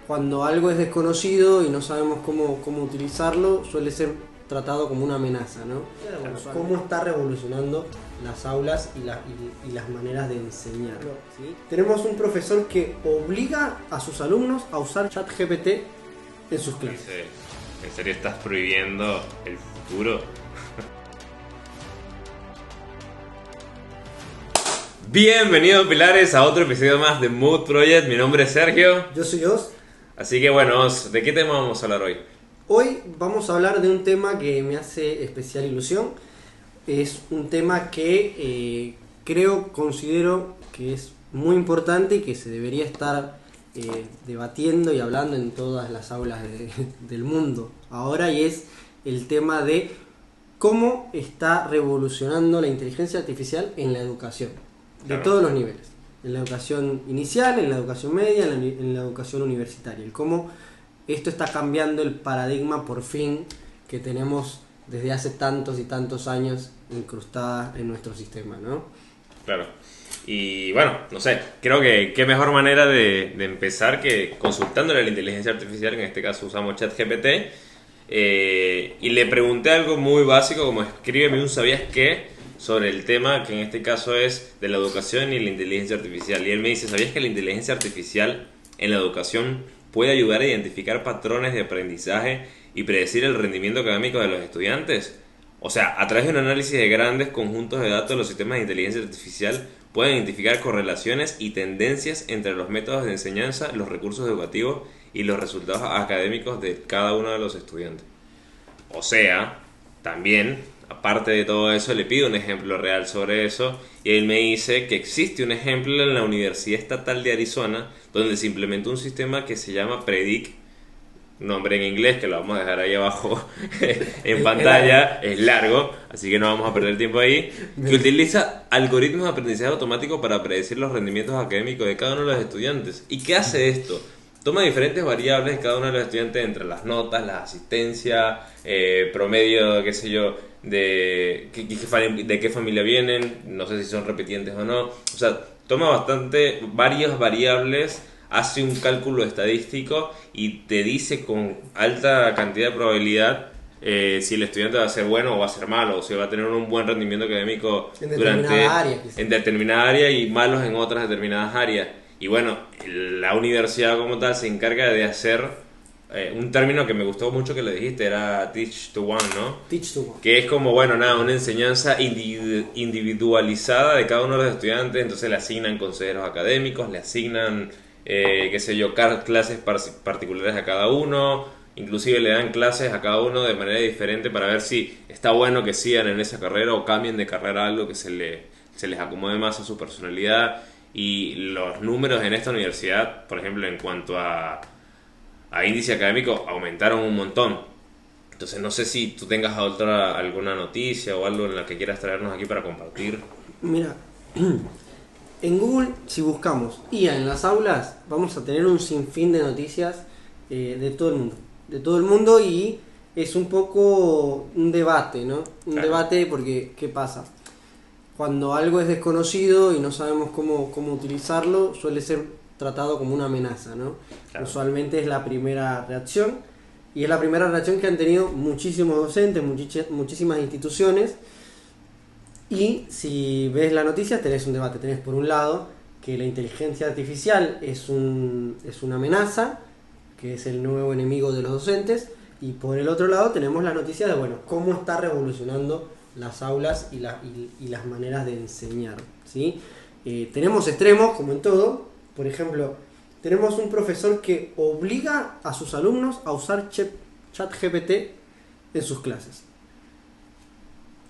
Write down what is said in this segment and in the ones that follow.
Cuando algo es desconocido y no sabemos cómo utilizarlo, suele ser tratado como una amenaza, ¿no? ¿Cómo está revolucionando las aulas y las maneras de enseñar? ¿Sí? Tenemos un profesor que obliga a sus alumnos a usar ChatGPT en sus clases. Dice, ¿en serio estás prohibiendo el futuro? Bienvenidos, Pilares, a otro episodio más de Mood Project. Mi nombre es Sergio. Yo soy Os. Así que bueno, Os, ¿de qué tema vamos a hablar hoy? Hoy vamos a hablar de un tema que me hace especial ilusión. Es un tema que considero que es muy importante y que se debería estar debatiendo y hablando en todas las aulas del mundo ahora, y es el tema de cómo está revolucionando la inteligencia artificial en la educación, de Claro. todos los niveles, en la educación inicial, en la educación media, en la educación universitaria, el cómo esto está cambiando el paradigma por fin que tenemos desde hace tantos y tantos años incrustada en nuestro sistema, ¿no? Claro. Y bueno, no sé, creo que qué mejor manera de empezar que consultándole a la inteligencia artificial, en este caso usamos ChatGPT, y le pregunté algo muy básico como escríbeme un ¿sabías qué? Sobre el tema que en este caso es de la educación y la inteligencia artificial. Y él me dice, ¿sabías que la inteligencia artificial en la educación puede ayudar a identificar patrones de aprendizaje y predecir el rendimiento académico de los estudiantes? O sea, a través de un análisis de grandes conjuntos de datos, los sistemas de inteligencia artificial pueden identificar correlaciones y tendencias entre los métodos de enseñanza, los recursos educativos y los resultados académicos de cada uno de los estudiantes. O sea, también, aparte de todo eso, le pido un ejemplo real sobre eso y él me dice que existe un ejemplo en la Universidad Estatal de Arizona donde se implementó un sistema que se llama Predict, nombre en inglés que lo vamos a dejar ahí abajo en pantalla, es largo, así que no vamos a perder tiempo ahí, que utiliza algoritmos de aprendizaje automático para predecir los rendimientos académicos de cada uno de los estudiantes. ¿Y qué hace esto? Toma diferentes variables de cada uno de los estudiantes, entre las notas, la asistencia, promedio, qué sé yo, de qué familia vienen, no sé si son repitientes o no. O sea, toma varias variables, hace un cálculo estadístico y te dice con alta cantidad de probabilidad si el estudiante va a ser bueno o va a ser malo, o si va a tener un buen rendimiento académico En determinada área, quizás. en determinada área y malos en otras determinadas áreas. Y bueno, la universidad como tal se encarga de hacer un término que me gustó mucho que le dijiste, era Teach to One, ¿no? Teach to One. Que es como, bueno, nada, una enseñanza individualizada de cada uno de los estudiantes. Entonces le asignan consejeros académicos, le asignan, qué sé yo, clases particulares a cada uno. Inclusive le dan clases a cada uno de manera diferente para ver si está bueno que sigan en esa carrera o cambien de carrera a algo que se les acomode más a su personalidad. Y los números en esta universidad, por ejemplo, en cuanto a índice académico, aumentaron un montón. Entonces no sé si tú tengas alguna noticia o algo en la que quieras traernos aquí para compartir. Mira, en Google, si buscamos IA en las aulas, vamos a tener un sinfín de noticias de todo el mundo. De todo el mundo, y es un poco un debate, ¿no? Un Claro. debate porque, ¿qué pasa? Cuando algo es desconocido y no sabemos cómo utilizarlo, suele ser tratado como una amenaza, ¿no? Claro. Usualmente es la primera reacción, y es la primera reacción que han tenido muchísimos docentes, muchísimas instituciones. Y si ves la noticia, tenés un debate. Tenés por un lado que la inteligencia artificial es una amenaza, que es el nuevo enemigo de los docentes, y por el otro lado tenemos la noticia de, bueno, cómo está revolucionando las aulas y las maneras de enseñar, ¿sí? Tenemos extremos, como en todo. Por ejemplo, tenemos un profesor que obliga a sus alumnos a usar ChatGPT en sus clases.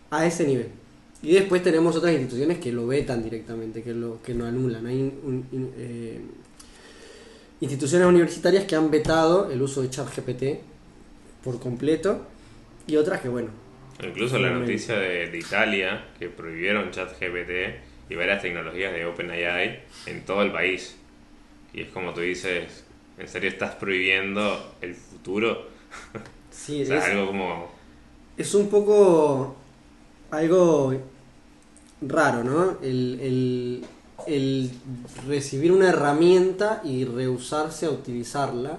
A ese nivel. Y después tenemos otras instituciones que lo vetan directamente, que lo anulan. Hay instituciones universitarias que han vetado el uso de ChatGPT por completo, y otras que, bueno... Incluso la noticia de Italia, que prohibieron ChatGPT y varias tecnologías de OpenAI en todo el país. Y es como tú dices, ¿en serio estás prohibiendo el futuro? Sí, O sea, algo como... es un poco algo raro, ¿no? el recibir una herramienta y rehusarse a utilizarla,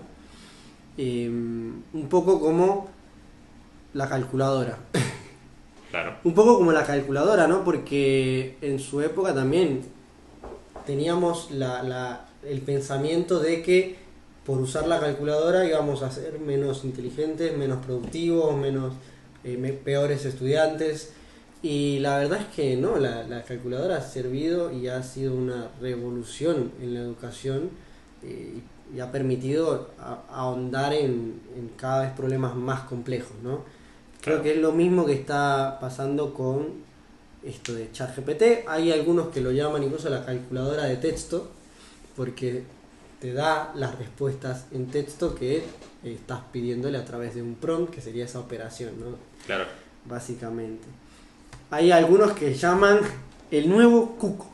un poco como la calculadora. Claro. Un poco como la calculadora, ¿no? Porque en su época también teníamos el pensamiento de que por usar la calculadora íbamos a ser menos inteligentes, menos productivos, peores estudiantes. Y la verdad es que no, la calculadora ha servido y ha sido una revolución en la educación, y ha permitido ahondar en cada vez problemas más complejos, ¿no? Creo que es lo mismo que está pasando con esto de ChatGPT. Hay algunos que lo llaman incluso la calculadora de texto, porque te da las respuestas en texto que estás pidiéndole a través de un prompt, que sería esa operación, ¿no? Claro. Básicamente. Hay algunos que llaman el nuevo cuco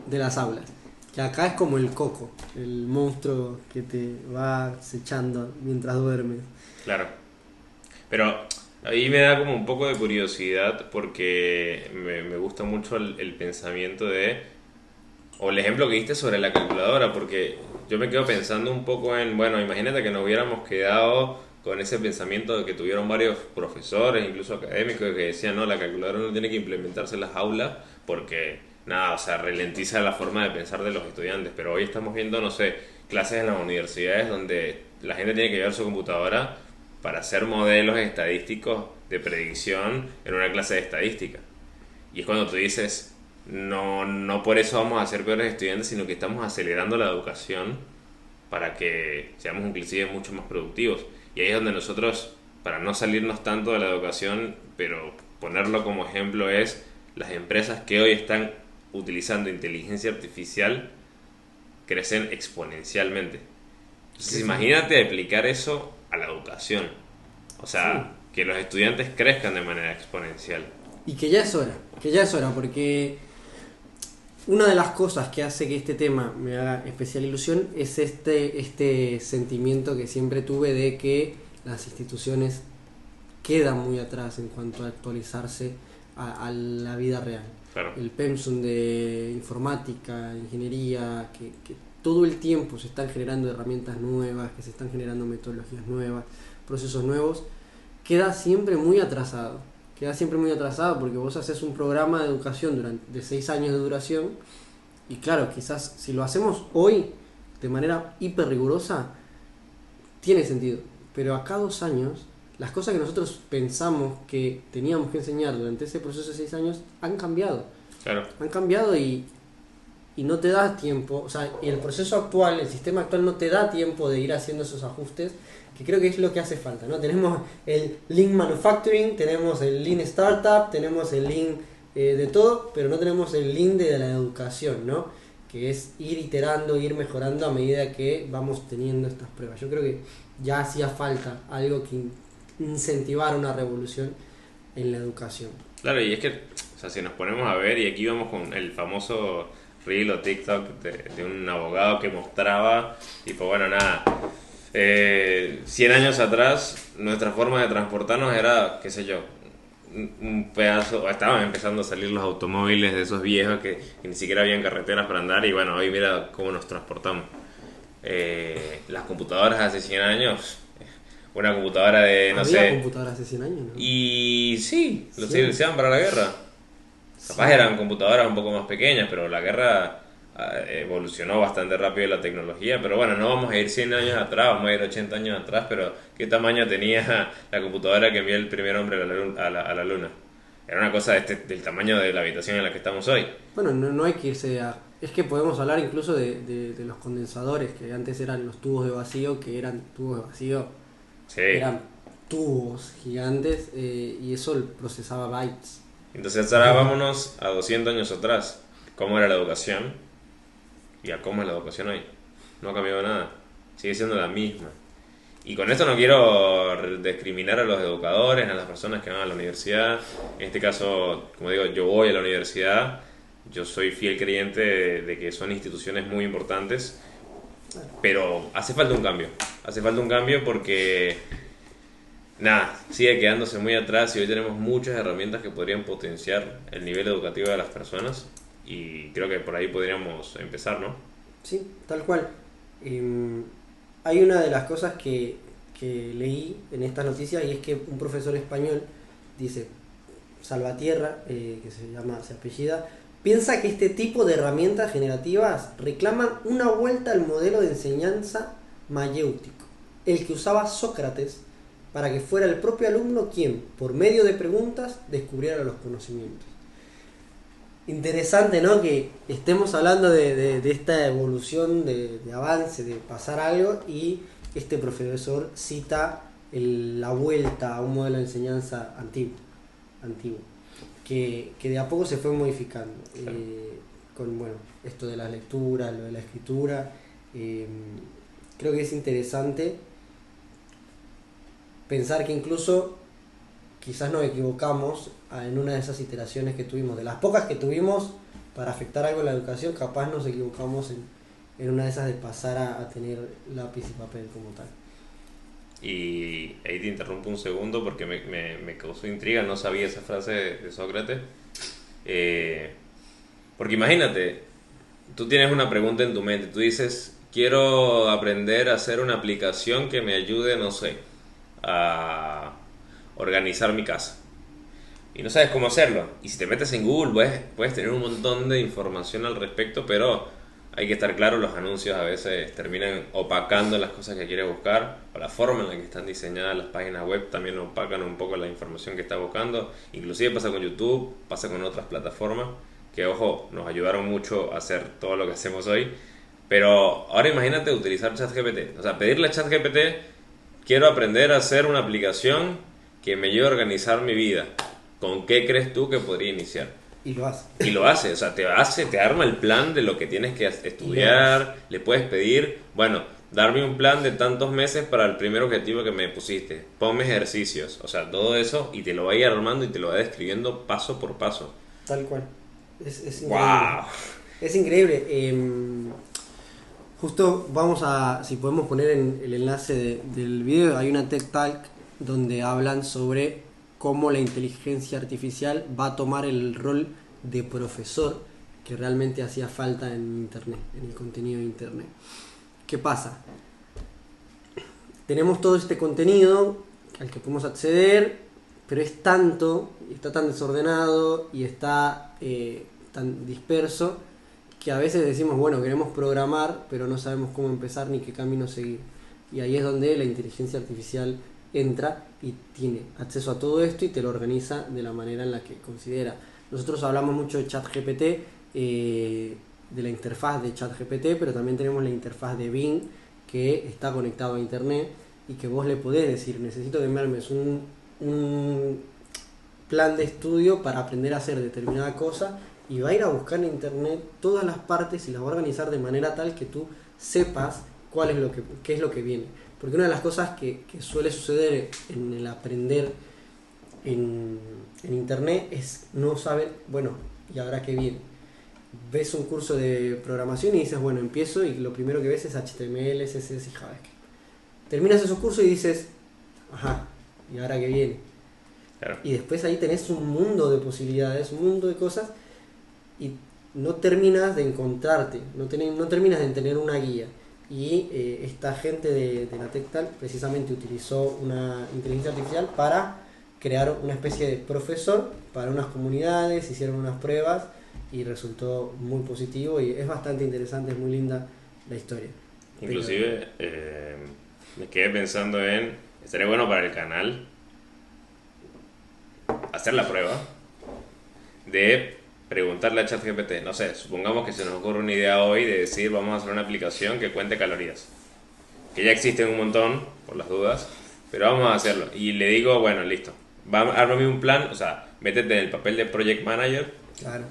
de las aulas, que acá es como el coco, el monstruo que te va acechando mientras duermes. Claro. Pero ahí me da como un poco de curiosidad porque me gusta mucho el pensamiento o el ejemplo que diste sobre la calculadora, porque yo me quedo pensando un poco en, bueno, imagínate que nos hubiéramos quedado con ese pensamiento de que tuvieron varios profesores, incluso académicos, que decían, no, la calculadora no tiene que implementarse en las aulas porque, nada, o sea, ralentiza la forma de pensar de los estudiantes. Pero hoy estamos viendo, no sé, clases en las universidades donde la gente tiene que llevar su computadora para hacer modelos estadísticos de predicción en una clase de estadística. Y es cuando tú dices, no por eso vamos a ser peores estudiantes, sino que estamos acelerando la educación para que seamos inclusive mucho más productivos. Y ahí es donde nosotros, para no salirnos tanto de la educación, pero ponerlo como ejemplo, es las empresas que hoy están utilizando inteligencia artificial crecen exponencialmente. Entonces, Sí. imagínate aplicar eso a la educación. O sea, que los estudiantes crezcan de manera exponencial. Y que ya es hora, porque una de las cosas que hace que este tema me haga especial ilusión es este sentimiento que siempre tuve de que las instituciones quedan muy atrás en cuanto a actualizarse a la vida real. Claro. El pensum de informática, ingeniería, que todo el tiempo se están generando herramientas nuevas, que se están generando metodologías nuevas, procesos nuevos, queda siempre muy atrasado. Porque vos haces un programa de educación de 6 años de duración, y claro, quizás si lo hacemos hoy de manera hiper rigurosa, tiene sentido. Pero acá 2 años, las cosas que nosotros pensamos que teníamos que enseñar durante ese proceso de 6 años han cambiado. Claro. Han cambiado y no te da tiempo, o sea, el proceso actual, el sistema actual no te da tiempo de ir haciendo esos ajustes, que creo que es lo que hace falta, ¿no? Tenemos el Lean Manufacturing, tenemos el Lean Startup, tenemos el Lean de todo, pero no tenemos el Lean de la educación, ¿no? Que es ir iterando, ir mejorando a medida que vamos teniendo estas pruebas. Yo creo que ya hacía falta algo que incentivara una revolución en la educación. Claro, y es que, o sea, si nos ponemos a ver, y aquí vamos con el famoso reel o TikTok de un abogado que mostraba, tipo, bueno, nada, 100 años atrás nuestra forma de transportarnos era, qué sé yo, un pedazo, estaban empezando a salir los automóviles de esos viejos que ni siquiera habían carreteras para andar, y bueno, hoy mira cómo nos transportamos. Las computadoras hace 100 años, una computadora de, no Había sé, computadoras hace 100 años, ¿no? y sí, los Sí. utilizaban para la guerra. Capaz Sí. eran computadoras un poco más pequeñas, pero la guerra evolucionó bastante rápido la tecnología. Pero bueno, no vamos a ir 100 años atrás, vamos a ir 80 años atrás, pero ¿qué tamaño tenía la computadora que envió el primer hombre a la luna? Era una cosa del tamaño de la habitación en la que estamos hoy. Bueno, no hay que irse a... Es que podemos hablar incluso de los condensadores, que antes eran los tubos de vacío, que eran tubos de vacío, Sí. eran tubos gigantes, y eso procesaba bytes. Entonces ahora vámonos a 200 años atrás. ¿Cómo era la educación? Y a cómo es la educación hoy. No ha cambiado nada. Sigue siendo la misma. Y con esto no quiero discriminar a los educadores, a las personas que van a la universidad. En este caso, como digo, yo voy a la universidad. Yo soy fiel creyente de que son instituciones muy importantes. Pero hace falta un cambio. Hace falta un cambio porque... nada, sigue quedándose muy atrás y hoy tenemos muchas herramientas que podrían potenciar el nivel educativo de las personas, Y creo que por ahí podríamos empezar, ¿no? Sí, tal cual. Hay una de las cosas que leí en estas noticias y es que un profesor español dice, Salvatierra, que se apellida, piensa que este tipo de herramientas generativas reclaman una vuelta al modelo de enseñanza mayéutico, el que usaba Sócrates para que fuera el propio alumno quien, por medio de preguntas, descubriera los conocimientos. Interesante, ¿no? Que estemos hablando de esta evolución, de avance, de pasar algo, y este profesor cita la vuelta a un modelo de enseñanza antiguo que de a poco se fue modificando. Con esto de las lecturas, lo de la escritura. Creo que es interesante pensar que incluso quizás nos equivocamos en una de esas iteraciones que tuvimos, de las pocas que tuvimos para afectar algo en la educación, capaz nos equivocamos en una de esas de pasar a tener lápiz y papel como tal. Y ahí te interrumpo un segundo porque me causó intriga, no sabía esa frase de Sócrates. Porque imagínate, tú tienes una pregunta en tu mente, tú dices, quiero aprender a hacer una aplicación que me ayude, no sé, a organizar mi casa. Y no sabes cómo hacerlo. Y si te metes en Google, puedes tener un montón de información al respecto, pero hay que estar claro, los anuncios a veces terminan opacando las cosas que quieres buscar, o la forma en la que están diseñadas las páginas web también opacan un poco la información que estás buscando. Inclusive pasa con YouTube, pasa con otras plataformas, que ojo, nos ayudaron mucho a hacer todo lo que hacemos hoy. Pero ahora imagínate utilizar ChatGPT. O sea, pedirle a ChatGPT, quiero aprender a hacer una aplicación que me ayude a organizar mi vida. ¿Con qué crees tú que podría iniciar? Y lo hace. Y lo hace, o sea, te arma el plan de lo que tienes que estudiar, le puedes pedir, bueno, darme un plan de tantos meses para el primer objetivo que me pusiste, ponme ejercicios, o sea, todo eso, y te lo va a ir armando y te lo va describiendo paso por paso. Tal cual. Es increíble. ¡Wow! Es increíble. Justo vamos a, si podemos poner en el enlace del video, hay una TED Talk donde hablan sobre cómo la inteligencia artificial va a tomar el rol de profesor que realmente hacía falta en Internet, en el contenido de Internet. ¿Qué pasa? Tenemos todo este contenido al que podemos acceder, pero es tanto, está tan desordenado y está tan disperso que a veces decimos, bueno, queremos programar, pero no sabemos cómo empezar ni qué camino seguir. Y ahí es donde la inteligencia artificial entra y tiene acceso a todo esto y te lo organiza de la manera en la que considera. Nosotros hablamos mucho de ChatGPT, de la interfaz de ChatGPT, pero también tenemos la interfaz de Bing, que está conectado a internet y que vos le podés decir, necesito que me armes un plan de estudio para aprender a hacer determinada cosa, y va a ir a buscar en internet todas las partes y las va a organizar de manera tal que tú sepas qué es lo que viene. Porque una de las cosas que suele suceder en el aprender en internet es no saber, bueno, ¿y ahora qué viene? Ves un curso de programación y dices, bueno, empiezo, y lo primero que ves es HTML, CSS y JavaScript. Terminas esos cursos y dices, ajá, ¿y ahora qué viene? Claro. Y después ahí tenés un mundo de posibilidades, un mundo de cosas, y no terminas de encontrarte, no terminas de tener una guía. Y esta gente de la TechTal precisamente utilizó una inteligencia artificial para crear una especie de profesor para unas comunidades, hicieron unas pruebas y resultó muy positivo, y es bastante interesante, es muy linda la historia. Inclusive me quedé pensando estaría bueno para el canal hacer la prueba de preguntarle a ChatGPT, no sé, supongamos que se nos ocurre una idea hoy de decir vamos a hacer una aplicación que cuente calorías, que ya existen un montón, por las dudas, pero vamos a hacerlo. Y le digo, bueno, listo, ármame un plan, o sea, métete en el papel de Project Manager, claro,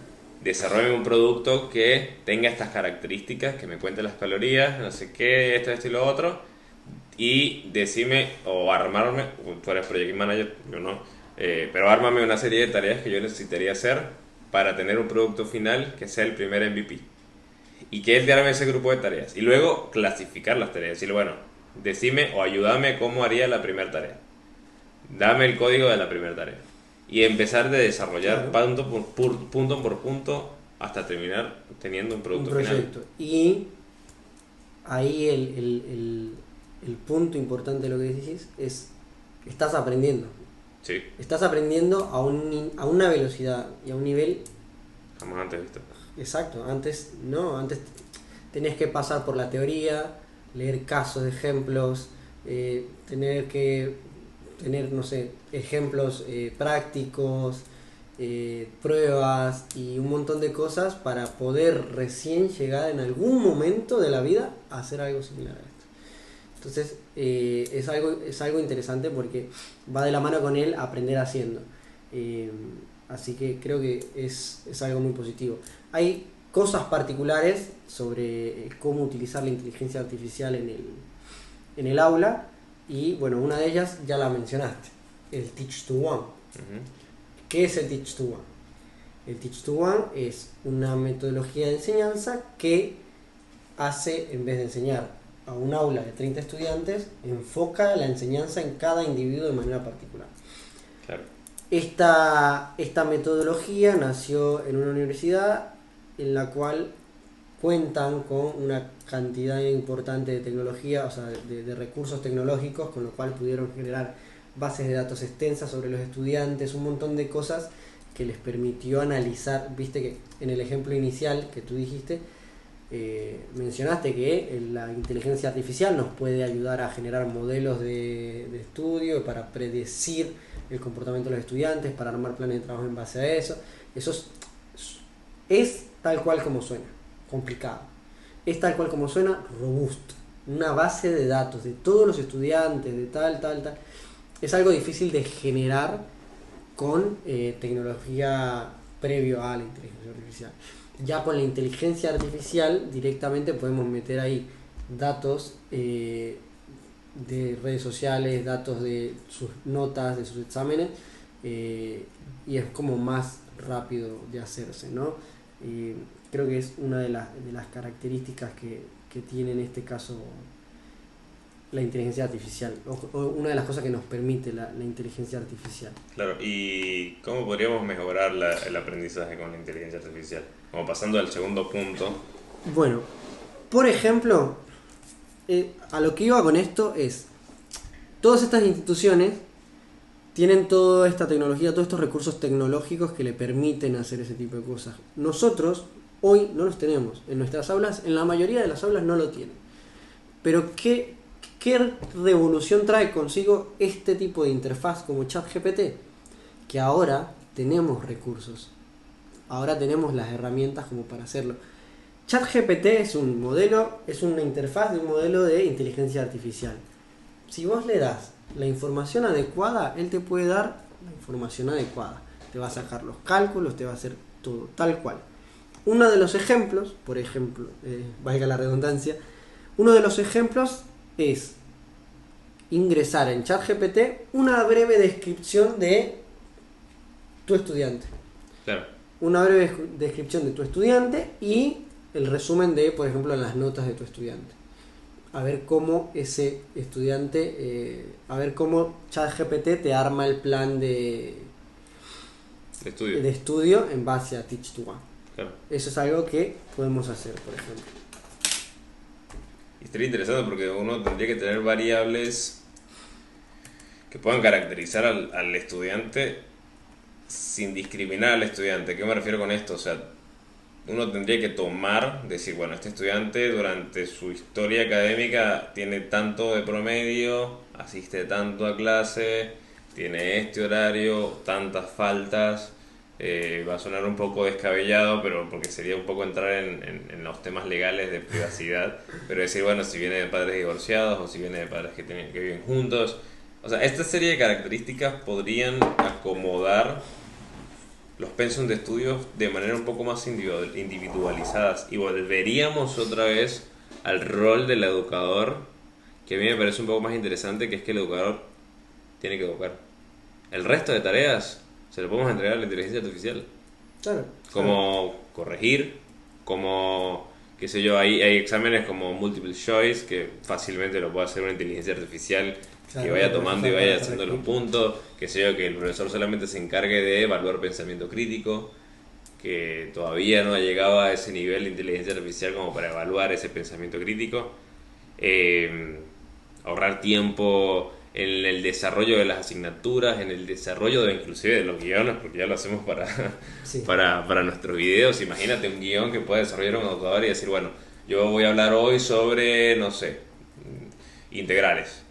desarrollame un producto que tenga estas características, que me cuente las calorías, no sé qué, esto y lo otro, y decime, o armarme, tú eres Project Manager, yo no, pero ármame una serie de tareas que yo necesitaría hacer para tener un producto final que sea el primer MVP. Y que él te arme ese grupo de tareas. Y luego clasificar las tareas. Decirle, bueno, decime o ayúdame cómo haría la primera tarea. Dame el código de la primera tarea. Y empezar de desarrollar, claro, punto por punto hasta terminar teniendo un producto un proyecto. final. Y ahí el punto importante de lo que decís es, estás aprendiendo. Sí, Estás aprendiendo a una velocidad y a un nivel jamás antes visto. exacto. Antes no, antes tenés que pasar por la teoría, leer casos, ejemplos, tener que tener, no sé, ejemplos prácticos, pruebas y un montón de cosas para poder recién llegar en algún momento de la vida a hacer algo similar a esto. Entonces es algo interesante porque va de la mano con él aprender haciendo. Así que creo que es algo muy positivo. Hay cosas particulares sobre cómo utilizar la inteligencia artificial en el aula y bueno, una de ellas ya la mencionaste, el Teach to One. Ujú. ¿Qué es el Teach to One? El Teach to One es una metodología de enseñanza que hace, en vez de enseñar a un aula de 30 estudiantes, enfoca la enseñanza en cada individuo de manera particular. Claro. Esta metodología nació en una universidad en la cual cuentan con una cantidad importante de tecnología, o sea, de recursos tecnológicos, con lo cual pudieron generar bases de datos extensas sobre los estudiantes, un montón de cosas que les permitió analizar. Viste que en el ejemplo inicial que tú dijiste, mencionaste que la inteligencia artificial nos puede ayudar a generar modelos de estudio para predecir el comportamiento de los estudiantes, para armar planes de trabajo en base a eso. Eso es tal cual como suena, complicado. Es tal cual como suena, robusto. Una base de datos de todos los estudiantes, de tal. Es algo difícil de generar con tecnología previo a la inteligencia artificial. Ya con la inteligencia artificial directamente podemos meter ahí datos de redes sociales, datos de sus notas, de sus exámenes, y es como más rápido de hacerse, ¿no? Creo que es una de las características que tiene en este caso la inteligencia artificial, o una de las cosas que nos permite la inteligencia artificial. Claro, ¿y cómo podríamos mejorar el aprendizaje con la inteligencia artificial? Como pasando al segundo punto. Bueno, por ejemplo, a lo que iba con esto es, todas estas instituciones tienen toda esta tecnología, todos estos recursos tecnológicos que le permiten hacer ese tipo de cosas. Nosotros hoy no los tenemos. En nuestras aulas, en la mayoría de las aulas no lo tienen. Pero ¿qué revolución trae consigo este tipo de interfaz como ChatGPT? Que ahora tenemos recursos. Ahora tenemos las herramientas como para hacerlo. ChatGPT es un modelo, es una interfaz de un modelo de inteligencia artificial. Si vos le das la información adecuada, él te puede dar la información adecuada. Te va a sacar los cálculos, te va a hacer todo, tal cual. Uno de los ejemplos, por ejemplo, valga la redundancia, uno de los ejemplos es ingresar en ChatGPT una breve descripción de tu estudiante. Claro. Una breve descripción de tu estudiante y el resumen de, por ejemplo, las notas de tu estudiante. A ver cómo ese estudiante, a ver cómo ChatGPT te arma el plan de estudio en base a Teach to One. Claro. Eso es algo que podemos hacer, por ejemplo. Y estaría interesante porque uno tendría que tener variables que puedan caracterizar al estudiante sin discriminar al estudiante. ¿Qué me refiero con esto? O sea, uno tendría que decir, bueno, este estudiante durante su historia académica tiene tanto de promedio, asiste tanto a clase, tiene este horario, tantas faltas. Va a sonar un poco descabellado, pero porque sería un poco entrar en los temas legales de privacidad, pero decir, bueno, si viene de padres divorciados o si viene de padres que viven juntos. O sea, esta serie de características podrían acomodar los pensum de estudios de manera un poco más individualizadas y volveríamos otra vez al rol del educador, que a mí me parece un poco más interesante, que es que el educador tiene que educar. El resto de tareas se lo podemos entregar a la inteligencia artificial. Claro. Como corregir, como, qué sé yo, hay exámenes como multiple choice que fácilmente lo puede hacer una inteligencia artificial. Claro, que vaya tomando y vaya haciendo los puntos, que sé yo, que el profesor solamente se encargue de evaluar pensamiento crítico. que todavía no ha llegado a ese nivel de inteligencia artificial como para evaluar ese pensamiento crítico. Ahorrar tiempo en el desarrollo de las asignaturas, en el desarrollo inclusive de los guiones, porque ya lo hacemos Sí. para nuestros videos. Imagínate un guión que pueda desarrollar un autodidacta y decir, bueno, yo voy a hablar hoy sobre, no sé, integrales.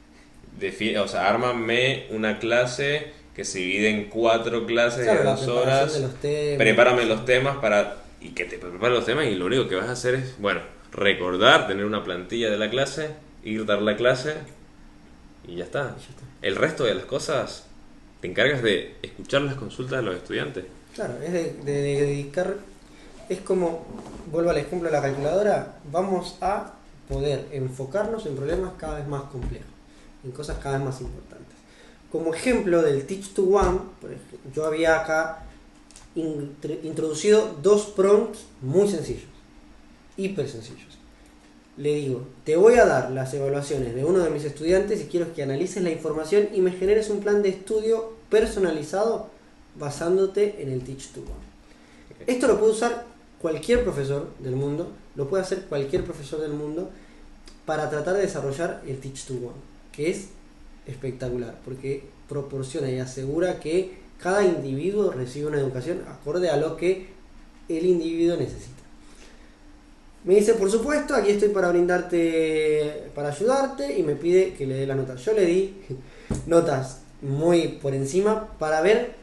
O sea, ármame una clase que se divide en 4 clases Claro, de la 2 preparación horas. de los temas. Prepárame los temas y que te prepare los temas, y lo único que vas a hacer es, bueno, recordar, tener una plantilla de la clase, ir dar la clase y ya está. El resto de las cosas te encargas de escuchar las consultas de los estudiantes. Claro, es de dedicar, es como, vuelvo al ejemplo de la calculadora, vamos a poder enfocarnos en problemas cada vez más complejos, en cosas cada vez más importantes. Como ejemplo del Teach to One, por ejemplo, yo había acá introducido 2 prompts muy sencillos, hiper sencillos. Le digo, te voy a dar las evaluaciones de uno de mis estudiantes y quiero que analices la información y me generes un plan de estudio personalizado basándote en el Teach to One. Esto lo puede usar cualquier profesor del mundo, lo puede hacer cualquier profesor del mundo para tratar de desarrollar el Teach to One, que es espectacular, porque proporciona y asegura que cada individuo recibe una educación acorde a lo que el individuo necesita. Me dice, por supuesto, aquí estoy para brindarte, para ayudarte, y me pide que le dé las notas. Yo le di notas muy por encima para ver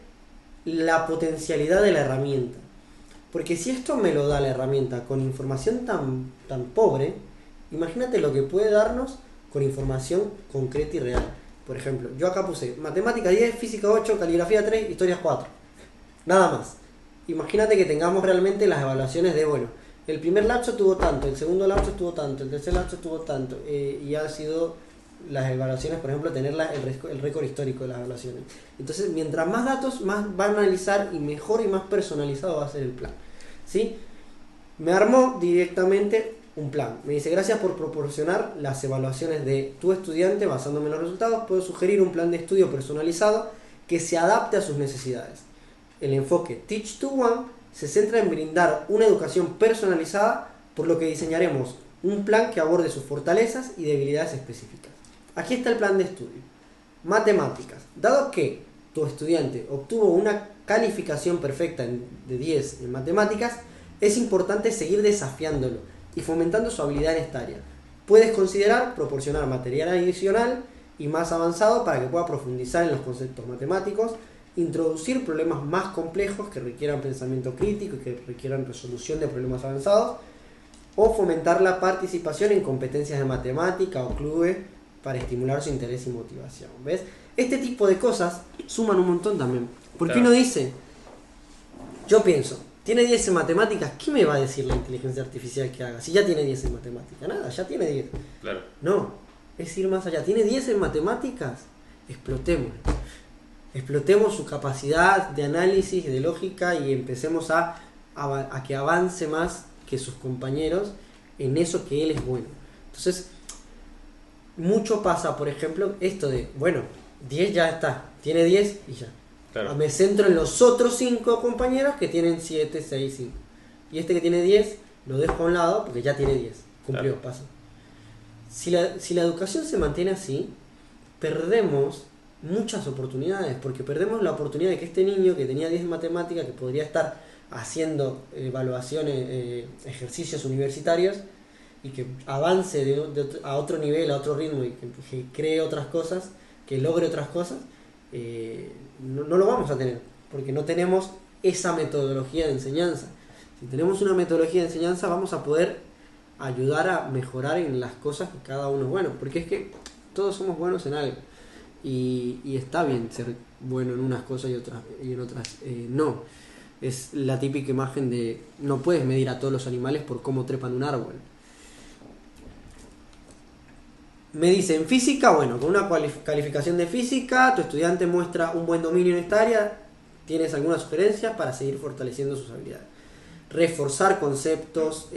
la potencialidad de la herramienta. Porque si esto me lo da la herramienta con información tan pobre, imagínate lo que puede darnos con información concreta y real. Por ejemplo, yo acá puse matemática 10, física 8, caligrafía 3, historia 4. Nada más. Imagínate que tengamos realmente las evaluaciones de, bueno, el primer lapso tuvo tanto, el segundo lapso tuvo tanto, el tercer lapso tuvo tanto, y ha sido las evaluaciones, por ejemplo, tener el récord histórico de las evaluaciones. Entonces, mientras más datos, más van a analizar y mejor y más personalizado va a ser el plan. ¿Sí? Me armó directamente un plan. Me dice, gracias por proporcionar las evaluaciones de tu estudiante basándome en los resultados. Puedo sugerir un plan de estudio personalizado que se adapte a sus necesidades. El enfoque Teach to One se centra en brindar una educación personalizada, por lo que diseñaremos un plan que aborde sus fortalezas y debilidades específicas. Aquí está el plan de estudio. Matemáticas. Dado que tu estudiante obtuvo una calificación perfecta de 10 en matemáticas, es importante seguir desafiándolo y fomentando su habilidad en esta área. Puedes considerar proporcionar material adicional y más avanzado para que pueda profundizar en los conceptos matemáticos, introducir problemas más complejos que requieran pensamiento crítico y que requieran resolución de problemas avanzados, o fomentar la participación en competencias de matemática o clubes para estimular su interés y motivación. ¿Ves? Este tipo de cosas suman un montón también. Porque Claro. uno dice, yo pienso, tiene 10 en matemáticas, ¿qué me va a decir la inteligencia artificial que haga? Si ya tiene 10 en matemáticas, nada, ya tiene 10. Claro. No, es ir más allá. ¿Tiene 10 en matemáticas? Explotemos. Explotemos su capacidad de análisis, de lógica, y empecemos a que avance más que sus compañeros en eso que él es bueno. Entonces, mucho pasa, por ejemplo, esto de, bueno, 10 ya está, tiene 10 y ya. Claro. Me centro en los otros 5 compañeros que tienen 7, 6, 5. Y este que tiene 10 lo dejo a un lado porque ya tiene 10. Cumplió, Claro. pasa. Si la educación se mantiene así, perdemos muchas oportunidades, porque perdemos la oportunidad de que este niño que tenía 10 en matemáticas, que podría estar haciendo evaluaciones, ejercicios universitarios, y que avance a otro nivel, a otro ritmo, y que cree otras cosas, que logre otras cosas, no lo vamos a tener, porque no tenemos esa metodología de enseñanza. Si tenemos una metodología de enseñanza, vamos a poder ayudar a mejorar en las cosas que cada uno es bueno, porque es que todos somos buenos en algo, y está bien ser bueno en unas cosas y en otras no. Es la típica imagen de no puedes medir a todos los animales por cómo trepan un árbol. Me dice, en física, bueno, con una calificación de física, tu estudiante muestra un buen dominio en esta área. ¿Tienes alguna sugerencia para seguir fortaleciendo sus habilidades? Reforzar conceptos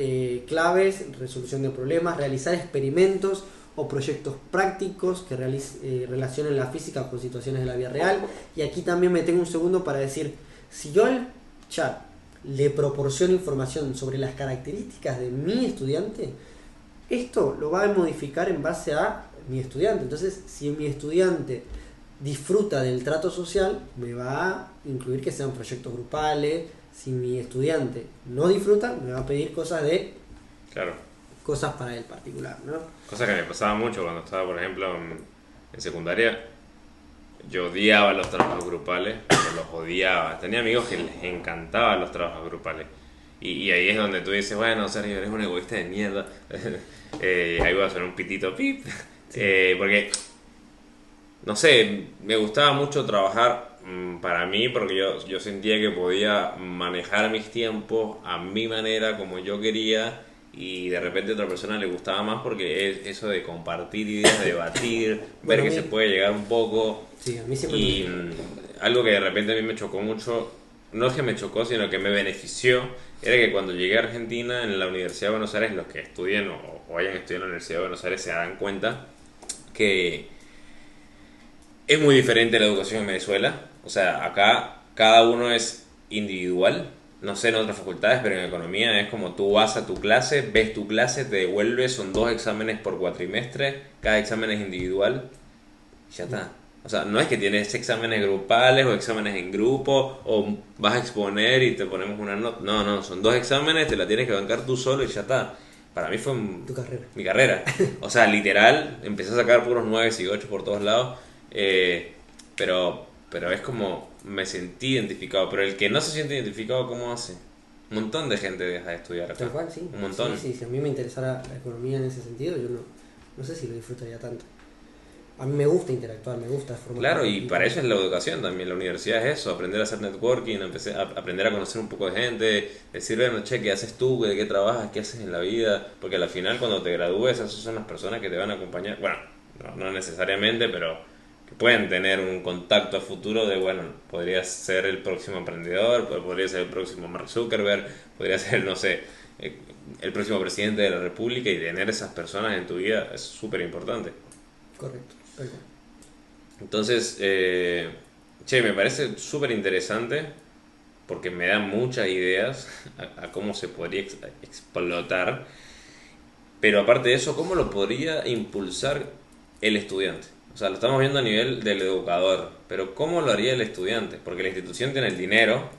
claves, resolución de problemas, realizar experimentos o proyectos prácticos que relacionen la física con situaciones de la vida real. Y aquí también me tengo un segundo para decir, si yo al chat le proporciono información sobre las características de mi estudiante, esto lo va a modificar en base a mi estudiante. Entonces, si mi estudiante disfruta del trato social, me va a incluir que sean proyectos grupales. Si mi estudiante no disfruta, me va a pedir cosas Claro. cosas para él particular, ¿no? Cosa que me pasaba mucho cuando estaba, por ejemplo, en secundaria. Yo odiaba los trabajos grupales, pero los odiaba. Tenía amigos que les encantaban los trabajos grupales. Y ahí es donde tú dices, bueno, Sergio, eres un egoísta de mierda. Ahí voy a hacer un pitito pip. Porque, no sé, me gustaba mucho trabajar para mí porque yo sentía que podía manejar mis tiempos a mi manera, como yo quería. Y de repente a otra persona le gustaba más porque es eso de compartir ideas, debatir, Bueno, ver que se puede llegar un poco. Sí, a mí siempre Y algo que de repente a mí me chocó mucho, no es que me chocó, sino que me benefició, era que cuando llegué a Argentina, en la Universidad de Buenos Aires, los que estudien o hayan estudiado en la Universidad de Buenos Aires se dan cuenta que es muy diferente la educación en Venezuela. O sea, acá cada uno es individual. No sé en otras facultades, pero en economía es como tú vas a tu clase, ves tu clase, te devuelves, son 2 exámenes por cuatrimestre, cada examen es individual y ya está. O sea, no es que tienes exámenes grupales o exámenes en grupo o vas a exponer y te ponemos una nota. No, son 2 exámenes, te la tienes que bancar tú solo y ya está. Para mí fue tu carrera. mi carrera. O sea, literal, empecé a sacar puros 9 y 8 por todos lados. Pero es como me sentí identificado. Pero el que no se siente identificado, ¿cómo hace? Un montón de gente deja de estudiar acá. Tal cual, sí. Un montón. Sí, si a mí me interesara la economía en ese sentido, yo no sé si lo disfrutaría tanto. A mí me gusta interactuar, me gusta formar. Claro, y para eso es la educación también. La universidad es eso, aprender a hacer networking, aprender a conocer un poco de gente, decir, bueno, che, ¿qué haces tú? ¿De qué trabajas? ¿Qué haces en la vida? Porque al final cuando te gradúes, esas son las personas que te van a acompañar. Bueno, no necesariamente, pero que pueden tener un contacto a futuro de, bueno, podría ser el próximo emprendedor, podría ser el próximo Mark Zuckerberg, podría ser, no sé, el próximo presidente de la República, y tener esas personas en tu vida es súper importante. Correcto. Entonces, me parece súper interesante porque me da muchas ideas a cómo se podría explotar, pero aparte de eso, ¿cómo lo podría impulsar el estudiante? O sea, lo estamos viendo a nivel del educador, pero ¿cómo lo haría el estudiante? Porque la institución tiene el dinero,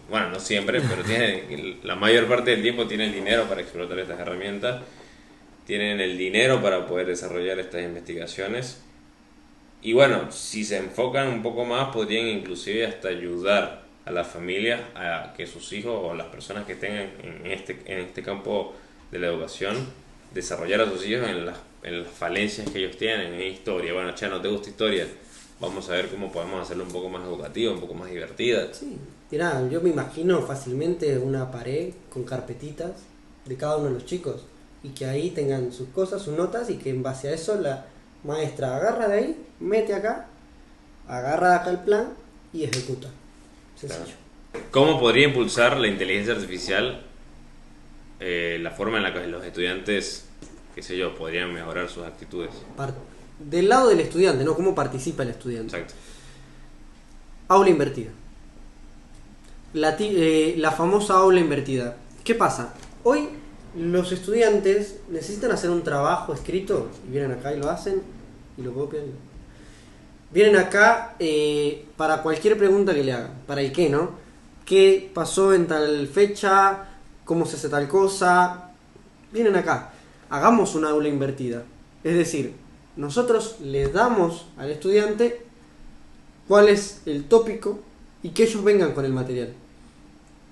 bueno, no siempre, pero tiene la mayor parte del tiempo tiene el dinero para explotar estas herramientas, tienen el dinero para poder desarrollar estas investigaciones. Y bueno, si se enfocan un poco más, podrían inclusive hasta ayudar a las familias a que sus hijos o las personas que estén en este campo de la educación, desarrollar a sus hijos en las falencias que ellos tienen en historia. Bueno, no te gusta historia, vamos a ver cómo podemos hacerlo un poco más educativa, un poco más divertida. Sí, mirá, yo me imagino fácilmente una pared con carpetitas de cada uno de los chicos y que ahí tengan sus cosas, sus notas, y que en base a eso la maestra agarra de ahí, mete acá, agarra de acá el plan y ejecuta. Sencillo. Claro. ¿Cómo podría impulsar la inteligencia artificial la forma en la que los estudiantes, qué sé yo, podrían mejorar sus actitudes? Del lado del estudiante, ¿no? ¿Cómo participa el estudiante? Exacto. Aula invertida. La famosa aula invertida. ¿Qué pasa? Hoy los estudiantes necesitan hacer un trabajo escrito y vienen acá y lo hacen y lo copian. Vienen acá para cualquier pregunta que le hagan. Para el qué, ¿no? ¿Qué pasó en tal fecha? ¿Cómo se hace tal cosa? Vienen acá. Hagamos una aula invertida. Es decir, nosotros les damos al estudiante cuál es el tópico y que ellos vengan con el material.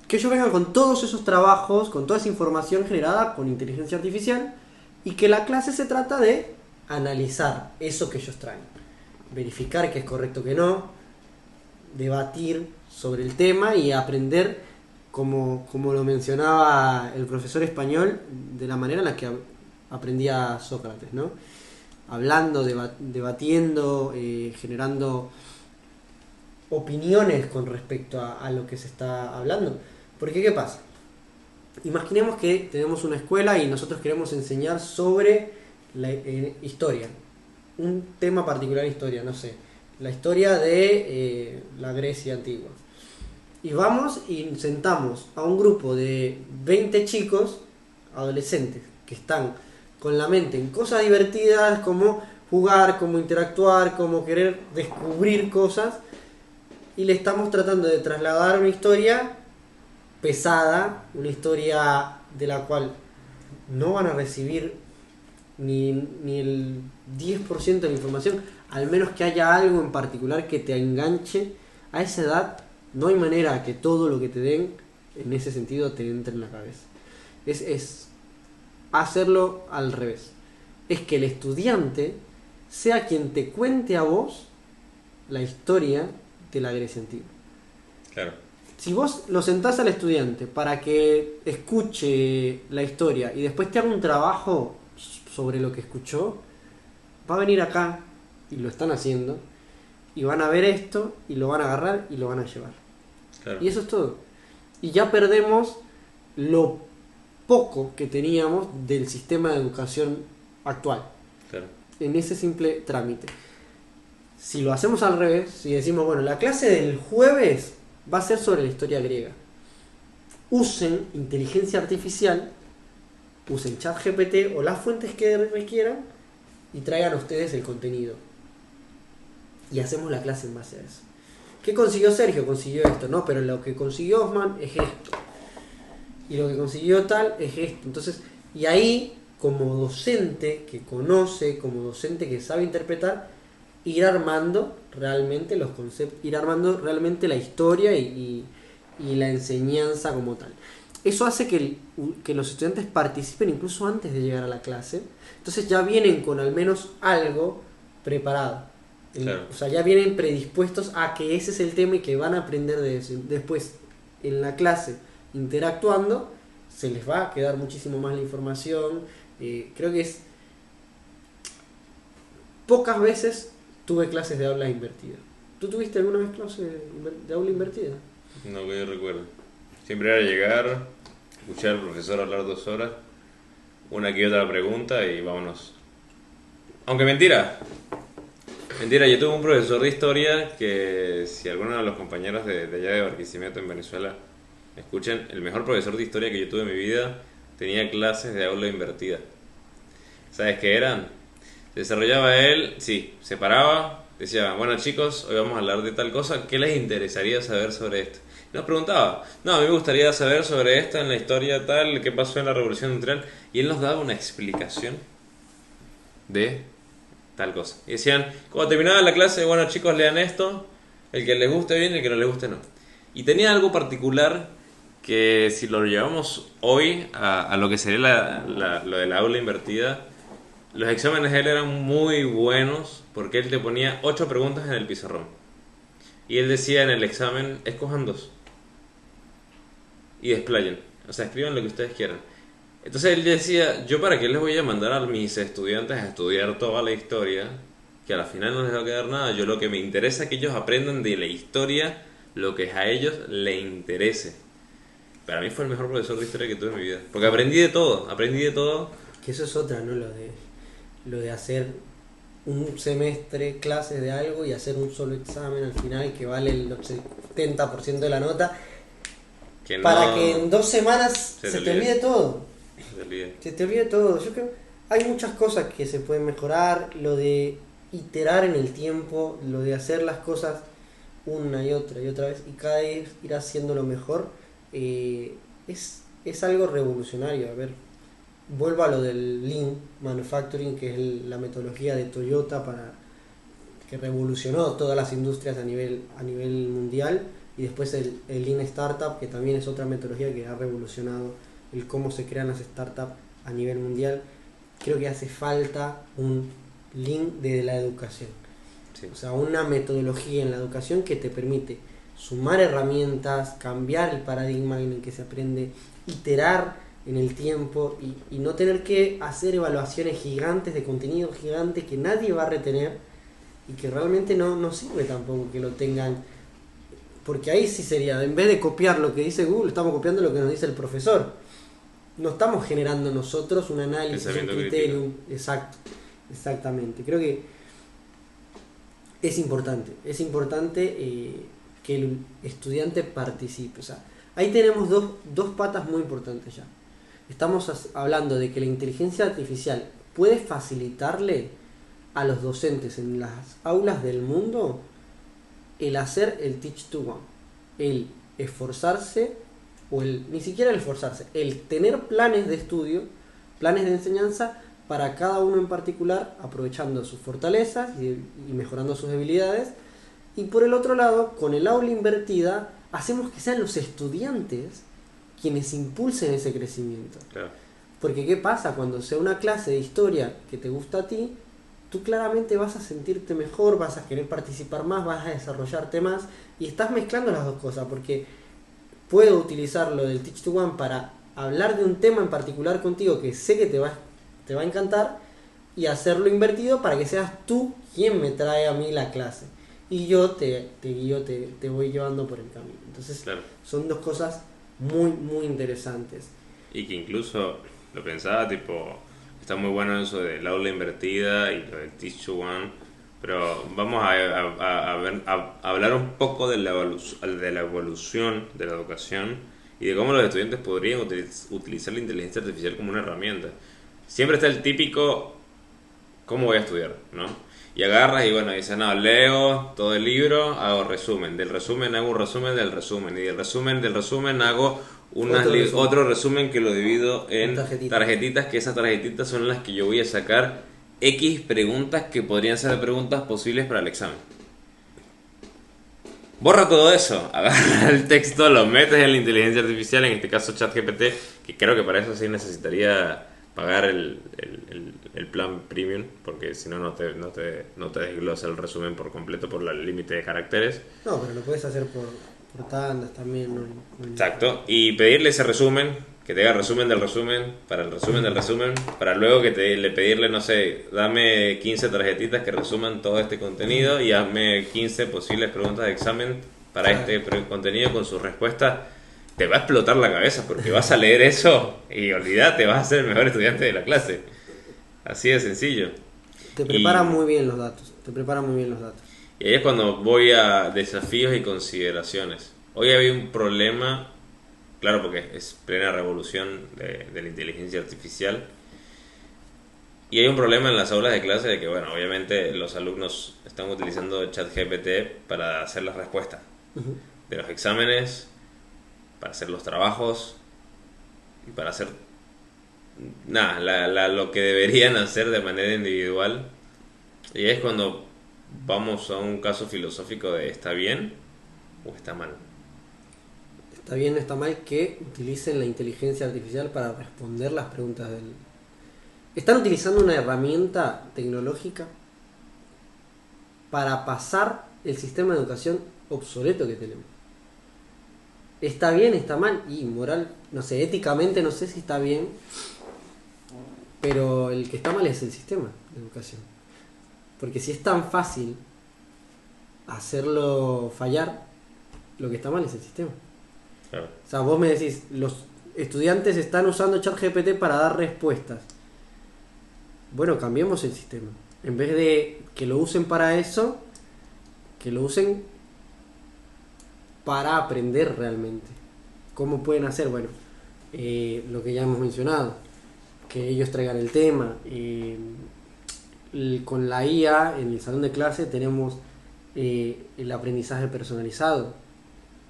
Que ellos vengan con todos esos trabajos, con toda esa información generada con inteligencia artificial, y que la clase se trata de analizar eso que ellos traen, verificar que es correcto que no, debatir sobre el tema y aprender, como lo mencionaba el profesor español, de la manera en la que aprendía Sócrates, ¿no? Hablando, debatiendo, generando opiniones con respecto a lo que se está hablando. Porque ¿qué pasa? Imaginemos que tenemos una escuela y nosotros queremos enseñar sobre la historia, un tema particular de historia, no sé, la historia de la Grecia antigua. Y vamos y sentamos a un grupo de 20 chicos, adolescentes, que están con la mente en cosas divertidas como jugar, como interactuar, como querer descubrir cosas, y le estamos tratando de trasladar una historia pesada, una historia de la cual no van a recibir ni el 10% de la información, al menos que haya algo en particular que te enganche. A esa edad no hay manera que todo lo que te den en ese sentido te entre en la cabeza. Es hacerlo al revés. Es que el estudiante sea quien te cuente a vos la historia de la Grecia antigua. Claro. Si vos lo sentás al estudiante para que escuche la historia y después te haga un trabajo sobre lo que escuchó, va a venir acá, y lo están haciendo, y van a ver esto, y lo van a agarrar y lo van a llevar. Claro. Y eso es todo. Y ya perdemos lo poco que teníamos del sistema de educación actual. Claro. En ese simple trámite. Si lo hacemos al revés, si decimos, bueno, la clase del jueves va a ser sobre la historia griega. Usen inteligencia artificial, usen ChatGPT o las fuentes que requieran y traigan a ustedes el contenido. Y hacemos la clase en base a eso. ¿Qué consiguió Sergio? Consiguió esto, ¿no? Pero lo que consiguió Osman es esto. Y lo que consiguió tal es esto. Entonces, y ahí, como docente que conoce, como docente que sabe interpretar, ir armando realmente los conceptos, ir armando realmente la historia y la enseñanza como tal. Eso hace que los estudiantes participen incluso antes de llegar a la clase. Entonces ya vienen con al menos algo preparado. Claro. O sea, ya vienen predispuestos a que ese es el tema y que van a aprender de eso. Después, en la clase, interactuando, se les va a quedar muchísimo más la información. Creo que es... Pocas veces tuve clases de aula invertida. ¿Tú tuviste alguna vez clase de aula invertida? No que yo recuerdo. Siempre era llegar, escuchar al profesor hablar 2 horas, una que otra pregunta y vámonos. Aunque mentira, yo tuve un profesor de historia que, si alguno de los compañeros de allá de Barquisimeto en Venezuela escuchen, el mejor profesor de historia que yo tuve en mi vida tenía clases de aula invertida. ¿Sabes qué eran? Desarrollaba él, sí, se paraba, decía, bueno chicos, hoy vamos a hablar de tal cosa, ¿qué les interesaría saber sobre esto? Y nos preguntaba, no, a mí me gustaría saber sobre esto en la historia tal, qué pasó en la Revolución Industrial, y él nos daba una explicación de tal cosa. Y decían, cuando terminaba la clase, bueno chicos, lean esto, el que les guste bien, el que no les guste no. Y tenía algo particular que si lo llevamos hoy a lo que sería lo de la aula invertida, los exámenes de él eran muy buenos porque él te ponía 8 preguntas en el pizarrón. Y él decía en el examen, escojan 2. Y desplayen. O sea, escriban lo que ustedes quieran. Entonces él decía, yo para qué les voy a mandar a mis estudiantes a estudiar toda la historia, que a la final no les va a quedar nada. Yo lo que me interesa es que ellos aprendan de la historia lo que a ellos les interese. Para mí fue el mejor profesor de historia que tuve en mi vida. Porque aprendí de todo. Que eso es otra, ¿no? Lo de hacer un semestre clases de algo y hacer un solo examen al final que vale el 70% de la nota, Que no, para que en 2 semanas se te olvide todo. Se te olvide todo. Yo creo hay muchas cosas que se pueden mejorar, lo de iterar en el tiempo, lo de hacer las cosas una y otra vez y cada vez ir haciéndolo mejor, es algo revolucionario. A ver, vuelvo a lo del Lean Manufacturing, que es la metodología de Toyota que revolucionó todas las industrias a nivel mundial, y después el Lean Startup, que también es otra metodología que ha revolucionado el cómo se crean las startups a nivel mundial. Creo que hace falta un Lean de la educación. Sí. O sea, una metodología en la educación que te permite sumar herramientas, cambiar el paradigma en el que se aprende, iterar en el tiempo y no tener que hacer evaluaciones gigantes de contenido gigante que nadie va a retener y que realmente no sirve tampoco que lo tengan, porque ahí sí sería, en vez de copiar lo que dice Google, estamos copiando lo que nos dice el profesor. No estamos generando nosotros un análisis, un criterio. Exactamente. Creo que es importante que el estudiante participe. O sea, ahí tenemos dos patas muy importantes ya. Estamos hablando de que la inteligencia artificial puede facilitarle a los docentes en las aulas del mundo el hacer el teach to one, el esforzarse, o ni siquiera el esforzarse, el tener planes de estudio, planes de enseñanza para cada uno en particular, aprovechando sus fortalezas y mejorando sus habilidades. Y por el otro lado, con el aula invertida, hacemos que sean los estudiantes quienes impulsen ese crecimiento. Claro. Porque ¿qué pasa? Cuando sea una clase de historia que te gusta a ti, tú claramente vas a sentirte mejor, vas a querer participar más, vas a desarrollarte más, y estás mezclando las dos cosas, porque puedo utilizar lo del Teach to One para hablar de un tema en particular contigo que sé que te va a encantar, y hacerlo invertido para que seas tú quien me trae a mí la clase. Y yo te guío, te voy llevando por el camino. Entonces, claro, son dos cosas muy, muy interesantes. Y que incluso lo pensaba, tipo, está muy bueno eso del aula invertida y lo del Teach to One, pero vamos a hablar un poco de la evolución de la educación y de cómo los estudiantes podrían utilizar la inteligencia artificial como una herramienta. Siempre está el típico, ¿cómo voy a estudiar?, ¿no? Y agarras y bueno, dices, no, leo todo el libro, hago resumen, del resumen hago un resumen del resumen, y del resumen hago otro resumen que lo divido en tarjetitas, que esas tarjetitas son las que yo voy a sacar X preguntas que podrían ser preguntas posibles para el examen. Borra todo eso, agarra el texto, lo metes en la inteligencia artificial, en este caso ChatGPT, que creo que para eso sí necesitaría pagar el plan premium, porque si no, no te desglosa el resumen por completo por el límite de caracteres. No, pero lo puedes hacer por tandas también. No Exacto, y pedirle ese resumen, que te haga resumen del resumen, para el resumen del resumen, para luego que pedirle, no sé, dame 15 tarjetitas que resuman todo este contenido y hazme 15 posibles preguntas de examen para este contenido con sus respuestas. Te va a explotar la cabeza porque vas a leer eso y olvídate, vas a ser el mejor estudiante de la clase. Así de sencillo. Te prepara muy bien los datos. Y ahí es cuando voy a desafíos y consideraciones. Hoy había un problema, claro, porque es plena revolución de la inteligencia artificial. Y hay un problema en las aulas de clase de que, bueno, obviamente los alumnos están utilizando ChatGPT para hacer las respuestas de los exámenes, para hacer los trabajos y para hacer lo que deberían hacer de manera individual. Y es cuando vamos a un caso filosófico de ¿está bien o está mal? Está bien o está mal que utilicen la inteligencia artificial para responder las preguntas del... Están utilizando una herramienta tecnológica para pasar el sistema de educación obsoleto que tenemos. Está bien, está mal, y moral, no sé, éticamente no sé si está bien, pero el que está mal es el sistema de educación. Porque si es tan fácil hacerlo fallar, lo que está mal es el sistema. Claro. O sea, vos me decís, los estudiantes están usando ChatGPT para dar respuestas. Bueno, cambiemos el sistema. En vez de que lo usen para eso, que lo usen para aprender realmente. ¿Cómo pueden hacer? Bueno, lo que ya hemos mencionado, que ellos traigan el tema. Con la IA en el salón de clase tenemos el aprendizaje personalizado,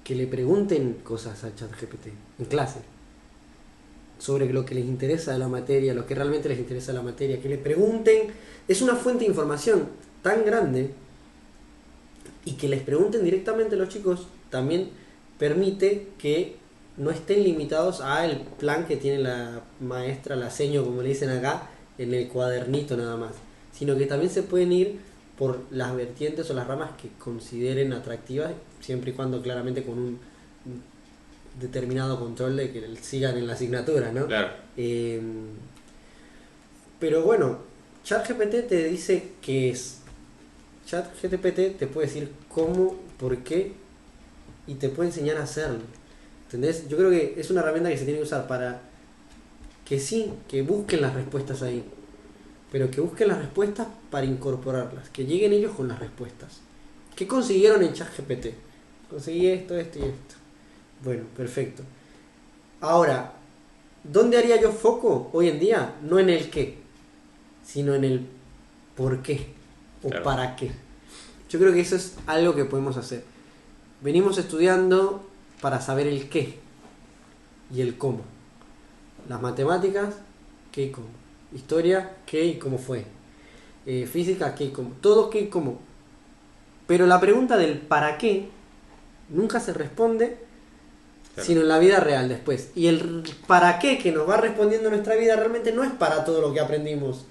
que le pregunten cosas a ChatGPT en clase sobre lo que les interesa de la materia, lo que realmente les interesa de la materia, que le pregunten. Es una fuente de información tan grande, y que les pregunten directamente a los chicos también permite que no estén limitados al plan que tiene la maestra, la seño, como le dicen acá, en el cuadernito nada más, sino que también se pueden ir por las vertientes o las ramas que consideren atractivas, siempre y cuando claramente con un determinado control de que sigan en la asignatura, ¿no? Claro. Pero bueno, ChatGPT te dice qué es. ChatGPT te puede decir cómo, por qué, y te puede enseñar a hacerlo. ¿Entendés? Yo creo que es una herramienta que se tiene que usar para que sí, que busquen las respuestas ahí, pero que busquen las respuestas para incorporarlas, que lleguen ellos con las respuestas. ¿Qué consiguieron en ChatGPT? conseguí esto, esto y esto. Bueno, perfecto. Ahora, ¿dónde haría yo foco hoy en día? No en el qué, sino en el por qué o Claro. para qué. Yo creo que eso es algo que podemos hacer. Venimos estudiando para saber el qué y el cómo. Las matemáticas, qué y cómo. Historia, qué y cómo fue. Física, qué y cómo. Todo qué y cómo. Pero la pregunta del para qué nunca se responde, Claro. sino en la vida real después. Y el para qué que nos va respondiendo nuestra vida realmente no es para todo lo que aprendimos.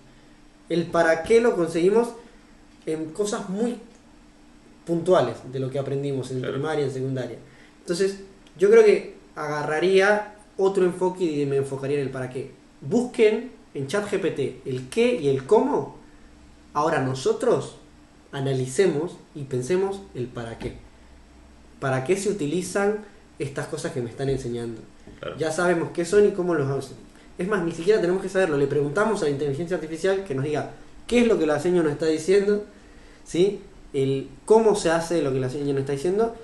El para qué lo conseguimos en cosas muy puntuales de lo que aprendimos en Claro. primaria, en secundaria. Entonces, yo creo que agarraría otro enfoque y me enfocaría en el para qué. Busquen en ChatGPT el qué y el cómo. Ahora nosotros analicemos y pensemos el para qué. ¿Para qué se utilizan estas cosas que me están enseñando? Claro. Ya sabemos qué son y cómo los hacen. Es más, ni siquiera tenemos que saberlo. Le preguntamos a la inteligencia artificial que nos diga qué es lo que la seño nos está diciendo, ¿sí? El cómo se hace lo que la seño nos está diciendo,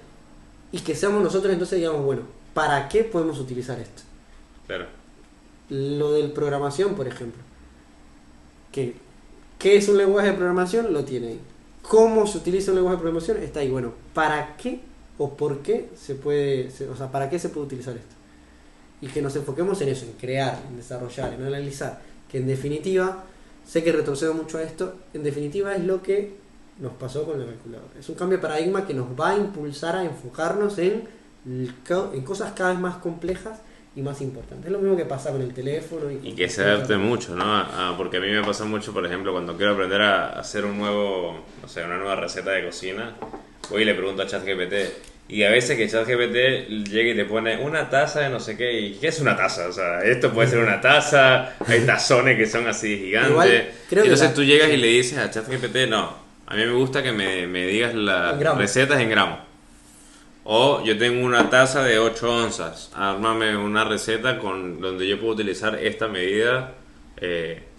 y que seamos nosotros entonces digamos, bueno, ¿para qué podemos utilizar esto? Claro. Lo del programación, por ejemplo. ¿Qué es un lenguaje de programación? Lo tiene ahí. ¿Cómo se utiliza un lenguaje de programación? Está ahí. Bueno, ¿para qué o por qué para qué se puede utilizar esto? Y que nos enfoquemos en eso, en crear, en desarrollar, en analizar. Que en definitiva, sé que retrocedo mucho a esto, en definitiva es lo que nos pasó con la calculadora. Es un cambio de paradigma que nos va a impulsar a enfocarnos en cosas cada vez más complejas y más importantes. Es lo mismo que pasa con el teléfono. Y que se adapte mucho, ¿no? Porque a mí me pasa mucho, por ejemplo, cuando quiero aprender a hacer un nuevo, no sé, una nueva receta de cocina, voy y le pregunto a ChatGPT. Y a veces que ChatGPT llega y te pone una taza de no sé qué. ¿Y qué es una taza? O sea, esto puede ser una taza, hay tazones que son así gigantes. Igual, creo que entonces tú llegas y le dices a ChatGPT, no, a mí me gusta que me digas las recetas en gramos. O yo tengo una taza de 8 onzas, ármame una receta donde yo puedo utilizar esta medida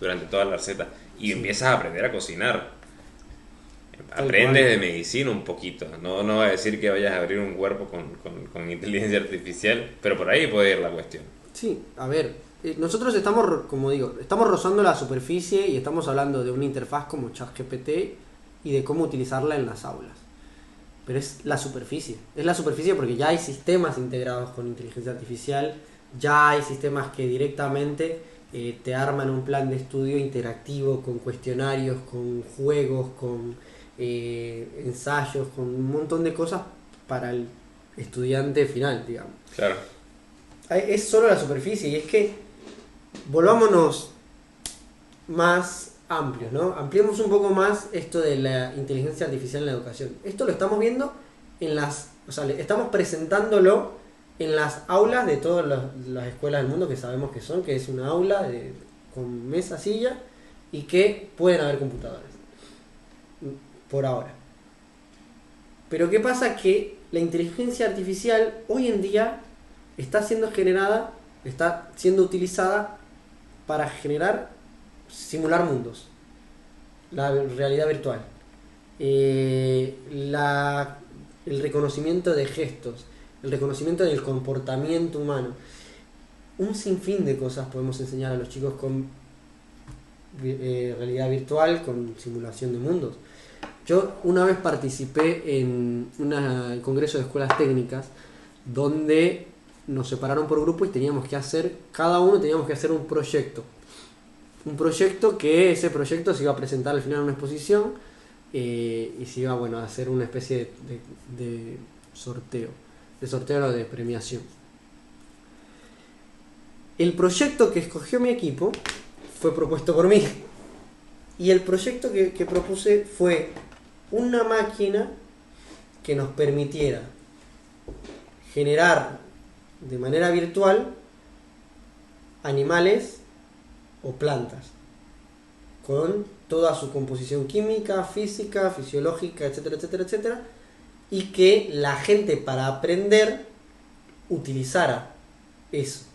durante toda la receta. Y empiezas a aprender a cocinar. Aprendes de medicina un poquito. No va a decir que vayas a abrir un cuerpo con inteligencia artificial, pero por ahí puede ir la cuestión. Sí, a ver, nosotros estamos, como digo, estamos rozando la superficie y estamos hablando de una interfaz como ChatGPT y de cómo utilizarla en las aulas. Pero es la superficie porque ya hay sistemas integrados con inteligencia artificial, ya hay sistemas que directamente te arman un plan de estudio interactivo con cuestionarios, con juegos, con ensayos, con un montón de cosas para el estudiante final, digamos. Claro. Es solo la superficie, y es que volvámonos más amplios, ¿no? Ampliemos un poco más esto de la inteligencia artificial en la educación. Esto lo estamos viendo estamos presentándolo en las aulas de todas las escuelas del mundo que sabemos que es una aula con mesa, silla, y que pueden haber computadores. Por ahora. Pero ¿qué pasa? Que la inteligencia artificial hoy en día está siendo utilizada para simular mundos, la realidad virtual, el reconocimiento de gestos, el reconocimiento del comportamiento humano. Un sinfín de cosas podemos enseñar a los chicos con realidad virtual, con simulación de mundos. Yo una vez participé en un congreso de escuelas técnicas donde nos separaron por grupo y cada uno teníamos que hacer un proyecto. Que ese proyecto se iba a presentar al final en una exposición y se iba a hacer una especie de sorteo. De sorteo o de premiación. El proyecto que escogió mi equipo fue propuesto por mí. Y el proyecto que propuse fue una máquina que nos permitiera generar de manera virtual animales o plantas con toda su composición química, física, fisiológica, etcétera, etcétera, etcétera, y que la gente para aprender utilizara eso.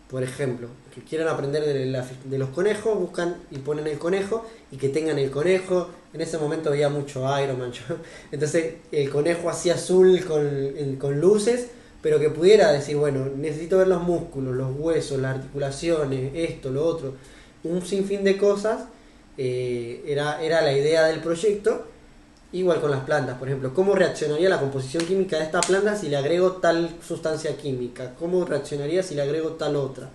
Por ejemplo, que quieran aprender de los conejos, buscan y ponen el conejo y que tengan el conejo. En ese momento veía mucho Iron Man yo. Entonces el conejo así azul con luces, pero que pudiera decir, bueno, necesito ver los músculos, los huesos, las articulaciones, esto, lo otro, un sinfín de cosas. Era la idea del proyecto. Igual con las plantas, por ejemplo, ¿cómo reaccionaría la composición química de esta planta si le agrego tal sustancia química? ¿Cómo reaccionaría si le agrego tal otra?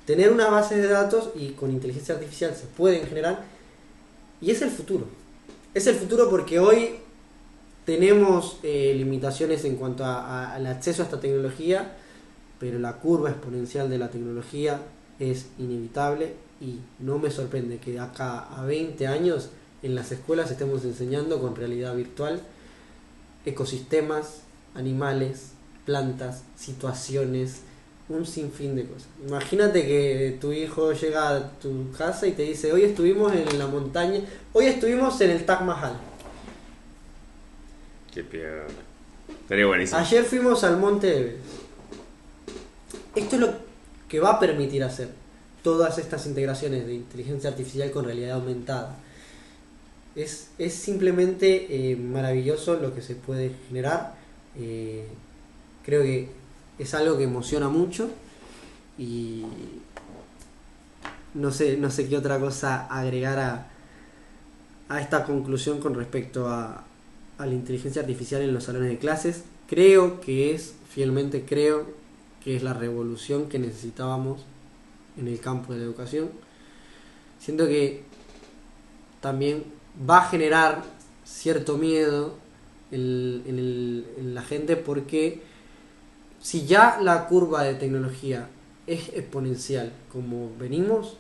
Tener una base de datos, y con inteligencia artificial se pueden generar, y es el futuro. Es el futuro porque hoy tenemos limitaciones en cuanto al acceso a esta tecnología, pero la curva exponencial de la tecnología es inevitable, y no me sorprende que de acá a 20 años en las escuelas estemos enseñando con realidad virtual ecosistemas, animales, plantas, situaciones, un sinfín de cosas. Imagínate que tu hijo llega a tu casa y te dice, hoy estuvimos en la montaña, hoy estuvimos en el Taj Mahal. Qué piola. Sería buenísimo. Ayer fuimos al Monte Everest. Esto es lo que va a permitir hacer todas estas integraciones de inteligencia artificial con realidad aumentada. Es simplemente maravilloso lo que se puede generar. Creo que es algo que emociona mucho, y no sé qué otra cosa agregar a esta conclusión con respecto a la inteligencia artificial en los salones de clases. Fielmente creo que es la revolución que necesitábamos en el campo de la educación. Siento que también va a generar cierto miedo en la gente, porque si ya la curva de tecnología es exponencial como venimos,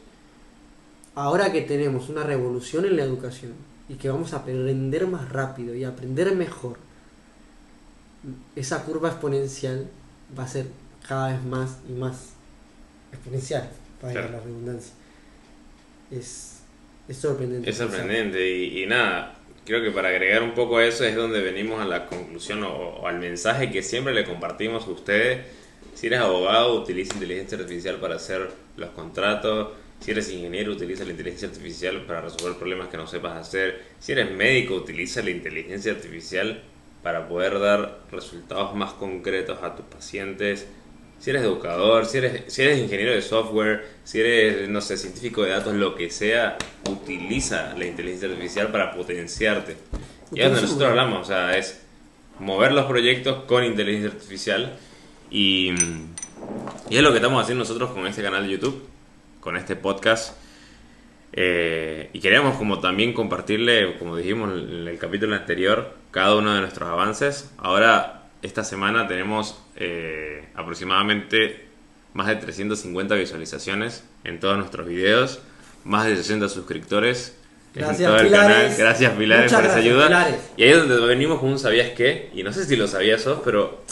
ahora que tenemos una revolución en la educación y que vamos a aprender más rápido y aprender mejor, esa curva exponencial va a ser cada vez más y más exponencial, para claro, la redundancia. Es sorprendente. Es sorprendente y nada, creo que para agregar un poco a eso es donde venimos a la conclusión o al mensaje que siempre le compartimos a ustedes. Si eres abogado, utiliza inteligencia artificial para hacer los contratos. Si eres ingeniero, utiliza la inteligencia artificial para resolver problemas que no sepas hacer. Si eres médico, utiliza la inteligencia artificial para poder dar resultados más concretos a tus pacientes. Si eres educador, si eres ingeniero de software, si eres, no sé, científico de datos, lo que sea, utiliza la inteligencia artificial para potenciarte. Y es donde nosotros hablamos, o sea, es mover los proyectos con inteligencia artificial, y es lo que estamos haciendo nosotros con este canal de YouTube, con este podcast. Y queremos como también compartirle, como dijimos en el capítulo anterior, cada uno de nuestros avances. Ahora, esta semana tenemos aproximadamente más de 350 visualizaciones en todos nuestros videos, más de 60 suscriptores en todo el canal. Gracias, Pilares, por esa ayuda. Pilares. Y ahí es donde venimos con un ¿sabías qué? Y no sé si lo sabías vos, pero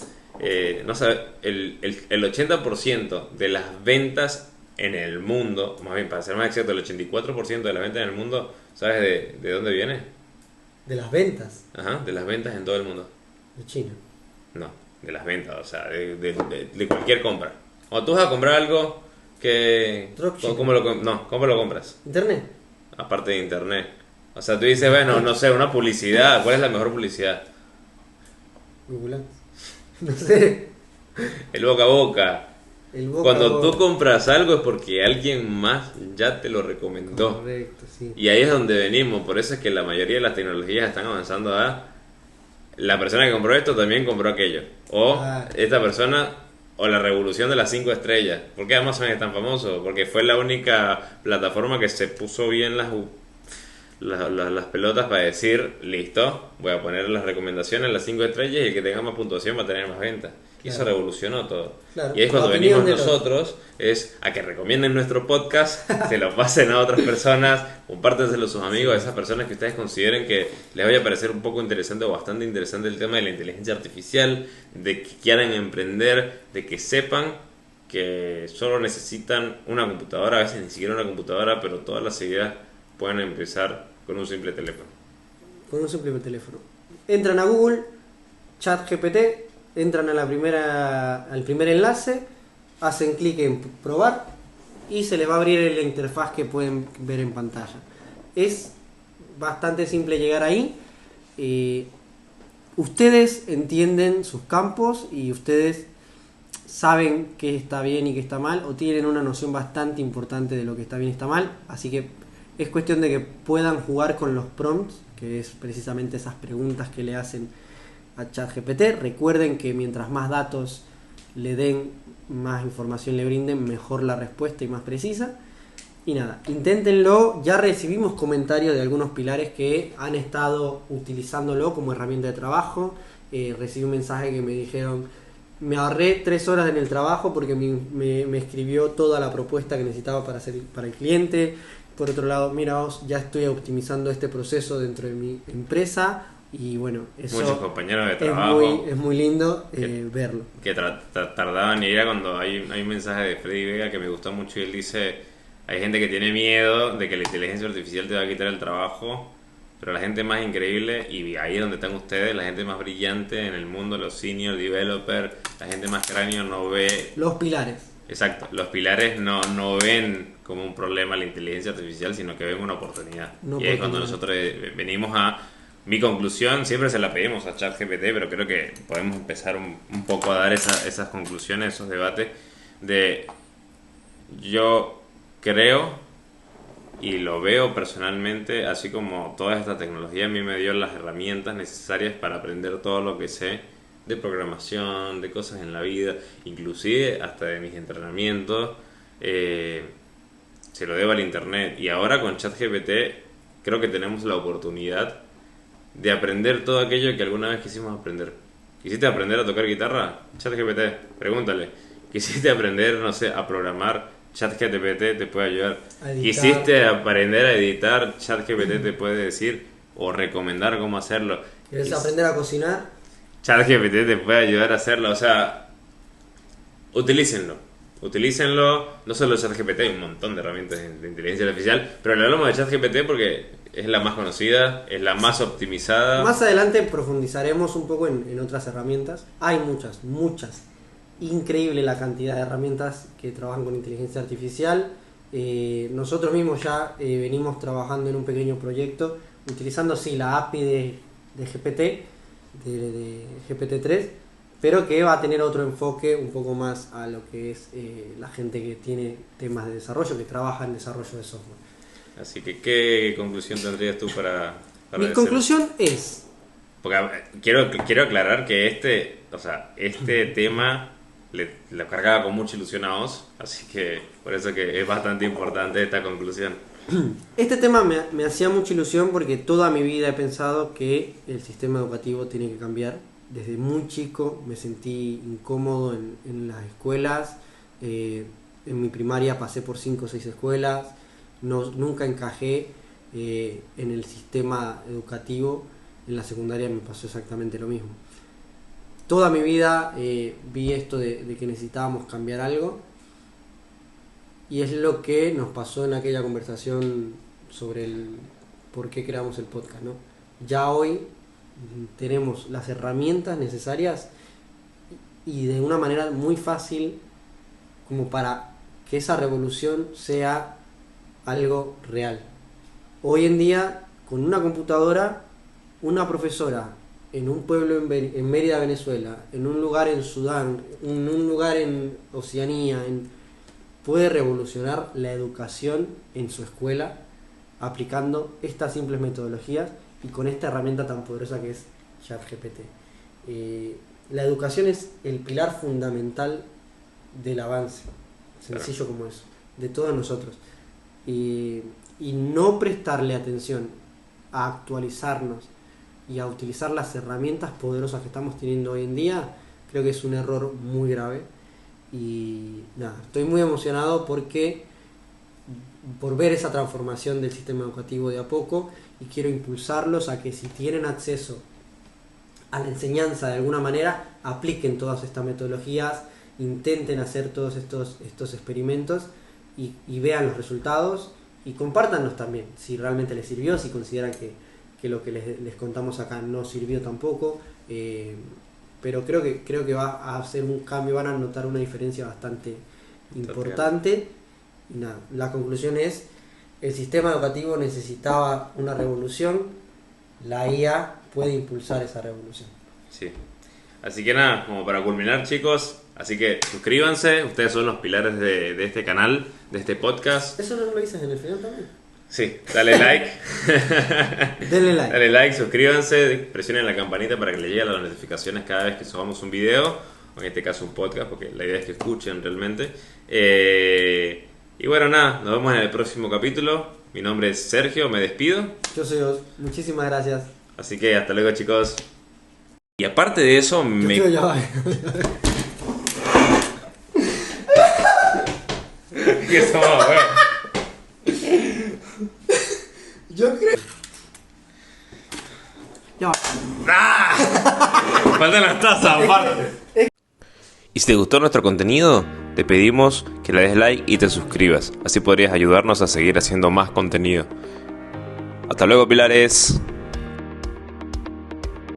no sabe, el 80% de las ventas en el mundo, más bien para ser más exacto, el 84% de las ventas en el mundo, ¿sabes de dónde viene? ¿De las ventas? Ajá, de las ventas en todo el mundo. De China. No, de las ventas, o sea, de cualquier compra. O tú vas a comprar algo que... ¿Cómo lo compras? ¿Internet? Aparte de internet. O sea, tú dices, bueno, no sé, una publicidad. ¿Cuál es la mejor publicidad? Google Ads. No sé. El boca a boca. Cuando tú boca. compras algo es porque alguien más ya te lo recomendó. Correcto, sí. Y ahí es donde venimos. Por eso es que la mayoría de las tecnologías están avanzando a... La persona que compró esto también compró aquello. O esta persona, o la revolución de las 5 estrellas. ¿Por qué Amazon es tan famoso? Porque fue la única plataforma que se puso bien las pelotas para decir, listo, voy a poner las recomendaciones, las 5 estrellas, y el que tenga más puntuación va a tener más ventas. Y eso revolucionó todo. Claro. Y es cuando venimos nosotros, es a que recomienden nuestro podcast, se lo pasen a otras personas, compártenselo a sus amigos, a esas personas que ustedes consideren que les vaya a parecer un poco interesante o bastante interesante el tema de la inteligencia artificial, de que quieran emprender, de que sepan que solo necesitan una computadora, a veces ni siquiera una computadora, pero todas las ideas pueden empezar con un simple teléfono. Con un simple teléfono. Entran a Google, ChatGPT, entran a al primer enlace, hacen clic en probar y se les va a abrir la interfaz que pueden ver en pantalla. es bastante simple llegar ahí. Ustedes entienden sus campos y ustedes saben qué está bien y qué está mal, o tienen una noción bastante importante de lo que está bien y está mal, así que es cuestión de que puedan jugar con los prompts, que es precisamente esas preguntas que le hacen a ChatGPT. Recuerden que mientras más datos le den, más información le brinden, mejor la respuesta y más precisa. Y nada, inténtenlo. Ya recibimos comentarios de algunos pilares que han estado utilizándolo como herramienta de trabajo. Recibí un mensaje que me dijeron: me ahorré 3 horas en el trabajo porque me escribió toda la propuesta que necesitaba para el cliente. Por otro lado, mira vos, ya estoy optimizando este proceso dentro de mi empresa. Y bueno, eso muchos compañeros de trabajo es muy lindo verlo. Que tardaban en ir. Cuando hay un mensaje de Freddy Vega que me gustó mucho, y él dice: hay gente que tiene miedo de que la inteligencia artificial te va a quitar el trabajo, pero la gente más increíble, y ahí es donde están ustedes, la gente más brillante en el mundo, los senior developers, la gente más cráneo, no ve... Los pilares. Exacto, los pilares no ven como un problema la inteligencia artificial, sino que ven una oportunidad. Y es cuando nosotros venimos a... Mi conclusión, siempre se la pedimos a ChatGPT, pero creo que podemos empezar un poco a dar esas conclusiones, esos debates de... Yo creo y lo veo personalmente, así como toda esta tecnología a mí me dio las herramientas necesarias para aprender todo lo que sé de programación, de cosas en la vida, inclusive hasta de mis entrenamientos, se lo debo al internet. Y ahora con ChatGPT creo que tenemos la oportunidad de aprender todo aquello que alguna vez quisimos aprender. ¿Quisiste aprender a tocar guitarra? ChatGPT, pregúntale. ¿Quisiste aprender, no sé, a programar? ChatGPT te puede ayudar. ¿Quisiste aprender a editar? ChatGPT te puede decir o recomendar cómo hacerlo. ¿Quieres aprender a cocinar? ChatGPT te puede ayudar a hacerlo. O sea, utilícenlo. No solo ChatGPT, hay un montón de herramientas de inteligencia artificial, pero le hablamos de ChatGPT porque es la más conocida, es la más optimizada. Más adelante profundizaremos un poco en otras herramientas. Hay muchas. Increíble la cantidad de herramientas que trabajan con inteligencia artificial. Nosotros mismos ya venimos trabajando en un pequeño proyecto utilizando la API de GPT, de GPT-3, pero que va a tener otro enfoque un poco más a lo que es la gente que tiene temas de desarrollo, que trabaja en desarrollo de software. Así que, ¿qué conclusión tendrías tú para Mi conclusión es... Porque quiero aclarar que este tema lo cargaba con mucha ilusión a vos, así que por eso que es bastante importante esta conclusión. Este tema me hacía mucha ilusión porque toda mi vida he pensado que el sistema educativo tiene que cambiar. Desde muy chico me sentí incómodo en las escuelas. En mi primaria pasé por 5 o 6 escuelas. Nunca encajé en el sistema educativo. En la secundaria me pasó exactamente lo mismo. Toda mi vida vi esto de que necesitábamos cambiar algo, y es lo que nos pasó en aquella conversación sobre el por qué creamos el podcast, ¿no? Ya hoy tenemos las herramientas necesarias y de una manera muy fácil como para que esa revolución sea algo real. Hoy en día, con una computadora, una profesora en un pueblo en Mérida, Venezuela, en un lugar en Sudán, en un lugar en Oceanía, puede revolucionar la educación en su escuela aplicando estas simples metodologías y con esta herramienta tan poderosa que es ChatGPT. La educación es el pilar fundamental del avance, sencillo como eso, de todos nosotros. Y no prestarle atención a actualizarnos y a utilizar las herramientas poderosas que estamos teniendo hoy en día, creo que es un error muy grave. Y nada, estoy muy emocionado por ver esa transformación del sistema educativo de a poco, y quiero impulsarlos a que, si tienen acceso a la enseñanza de alguna manera, apliquen todas estas metodologías, intenten hacer todos estos experimentos y vean los resultados, y compártanlos también si realmente les sirvió, si consideran que lo que les contamos acá no sirvió tampoco, pero creo que va a hacer un cambio, van a notar una diferencia bastante importante. Y nada, la conclusión es el sistema educativo necesitaba una revolución, la IA puede impulsar esa revolución. Sí. Así que nada, como para culminar, chicos, así que suscríbanse, ustedes son los pilares de este canal, de este podcast. ¿Eso no lo dices en el final también? Sí, dale like. Denle like. Dale like, suscríbanse, presionen la campanita para que les lleguen las notificaciones cada vez que subamos un video, o en este caso un podcast, porque la idea es que escuchen realmente. Y bueno, nada, nos vemos en el próximo capítulo. Mi nombre es Sergio, me despido. Yo soy Os. Muchísimas gracias. Así que hasta luego, chicos. Y aparte de eso, Ya va. ¿Qué somos, weón? Yo creo... Ya va. Faltan las tazas, aparte. Y si te gustó nuestro contenido, te pedimos que le des like y te suscribas. Así podrías ayudarnos a seguir haciendo más contenido. Hasta luego, pilares.